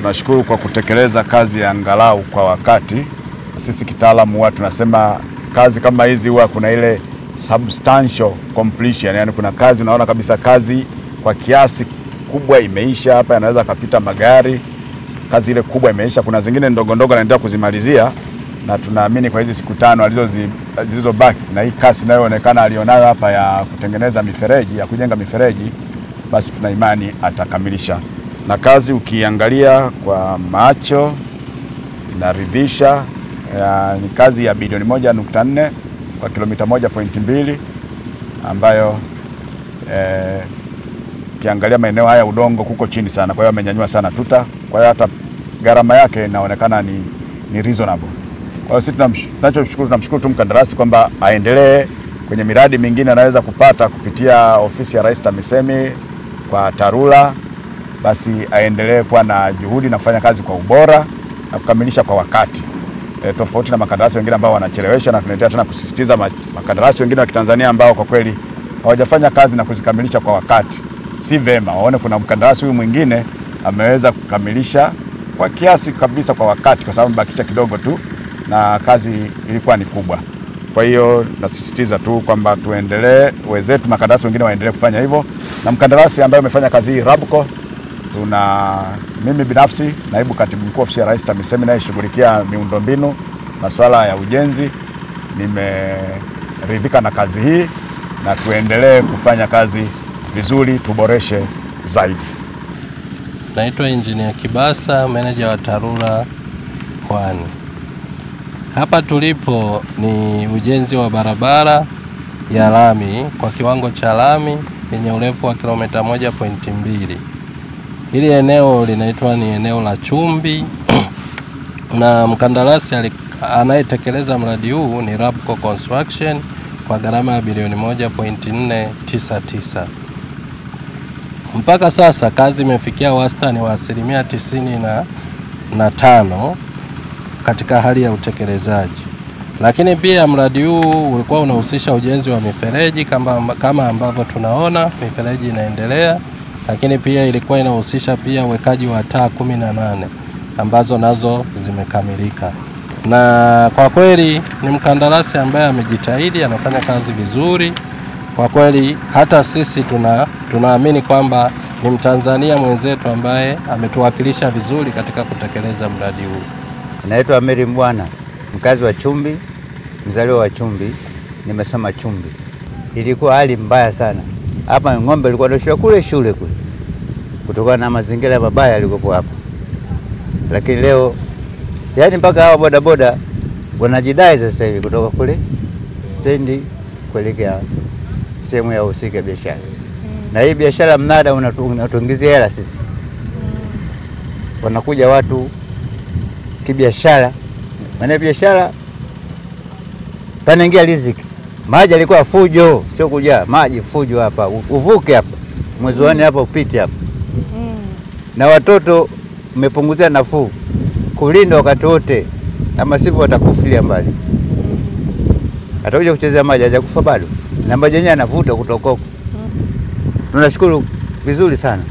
tunashukuru kwa kutekeleza kazi ya angalau kwa wakati. Sisi kitaalamu huwa tunasema kazi kama hizi huwa kuna ile substantial completion, yani kuna kazi unaona kabisa kazi kwa kiasi kubwa imeisha. Hapa yanaweza kapita magari, kazi ile kubwa imeisha. Kuna zingine ndogo ndogo anaendelea kuzimalizia, na tunaamini kwa hizi siku 5 zilizobaki na hii kasi inayoonekana alionayo hapa ya kutengeneza mifereji, ya kujenga mifereji, basi tuna imani atakamilisha. Na kazi ukiangalia kwa macho inaridhisha. Ni kazi ya bilioni 1.4 kwa kilomita 1.2 ambayo ukiangalia maeneo haya udongo kuko chini sana, kwa hiyo amenyanyua sana tuta. Kwa hiyo hata gharama yake inaonekana ni reasonable. Kwa hiyo sisi tunamshukuru tu mkandarasi kwamba aendelee kwenye miradi mingine anaweza kupata kupitia ofisi ya Rais TAMISEMI kwa TARURA, basi aendelee kuwa na juhudi na kufanya kazi kwa ubora na kukamilisha kwa wakati. Tofauti na makandarasi wengine ambao wanachelewesha, na tunaendelea tena kusisitiza makandarasi wengine wa Kitanzania ambao kwa kweli hawajafanya kazi na kuzikamilisha kwa wakati. Si vema waone kuna mkandarasi huyu mwingine ameweza kukamilisha kwa kiasi kabisa kwa wakati, kwa sababu bakisha kidogo tu na kazi ilikuwa ni kubwa. Kwa hiyo nasisitiza tu kwamba tuendelee, wenzetu makandarasi wengine waendelee kufanya hivyo. Na mkandarasi ambaye amefanya kazi hii RABCO, mimi binafsi naibu katibu mkuu ofisi ya Rais TAMISEMI naye shughulikia miundombinu, masuala ya ujenzi, nimeridhika na kazi hii, na tuendelee kufanya kazi vizuri, tuboreshe zaidi. Naitwa Engineer Kibasa, meneja wa TARURA Pwani. Hapa tulipo ni ujenzi wa barabara ya lami kwa kiwango cha lami yenye urefu wa kilomita 1.2. Hili eneo linaitwa ni eneo la Chumbi na mkandarasi anayetekeleza mradi huu ni RABCO Construction kwa gharama ya bilioni 1.499. Mpaka sasa kazi imefikia wastani wa 95% katika hali ya utekelezaji. Lakini pia mradi huu ulikuwa unahusisha ujenzi wa mifereji kama ambavyo tunaona mifereji inaendelea, lakini pia ilikuwa inahusisha pia uwekaji wa taa 18 ambazo nazo zimekamilika. Na kwa kweli ni mkandarasi ambaye amejitahidi, anafanya kazi vizuri. Kwa kweli hata sisi tunaamini kwamba ni Mtanzania mwenzetu ambaye ametuwakilisha vizuri katika kutekeleza mradi huu. Naitwa Mary Mbwana, mkazi wa Chumbi, mzaliwa wa Chumbi, nimesoma Chumbi. Ilikuwa hali mbaya sana. Hapa ng'ombe ilikuwa ndoshwa kule shule kule, kutokana na mazingira mabaya yalikopo hapa. Lakini leo yani mpaka hawa bodaboda wanajidai sasa hivi kutoka kule stendi kuelekea sehemu ya usika biashara. Na hii biashara mnada unatuingizia hela sisi. Wanakuja watu kibiashara, maana biashara panaingia riziki. Maji alikuwa fujo, sio kujaa, maji fujo hapa. Uvuke hapa, mwezi wa 4 hapa upite hapa. Na watoto mmepunguzia nafuu kulinda wakati wote, ama sivyo watakufilia mbali. Atakuja kuchezea maji hajakufa bado, na maji yenyewe anavuta kutoka huko. Tunashukuru vizuri sana.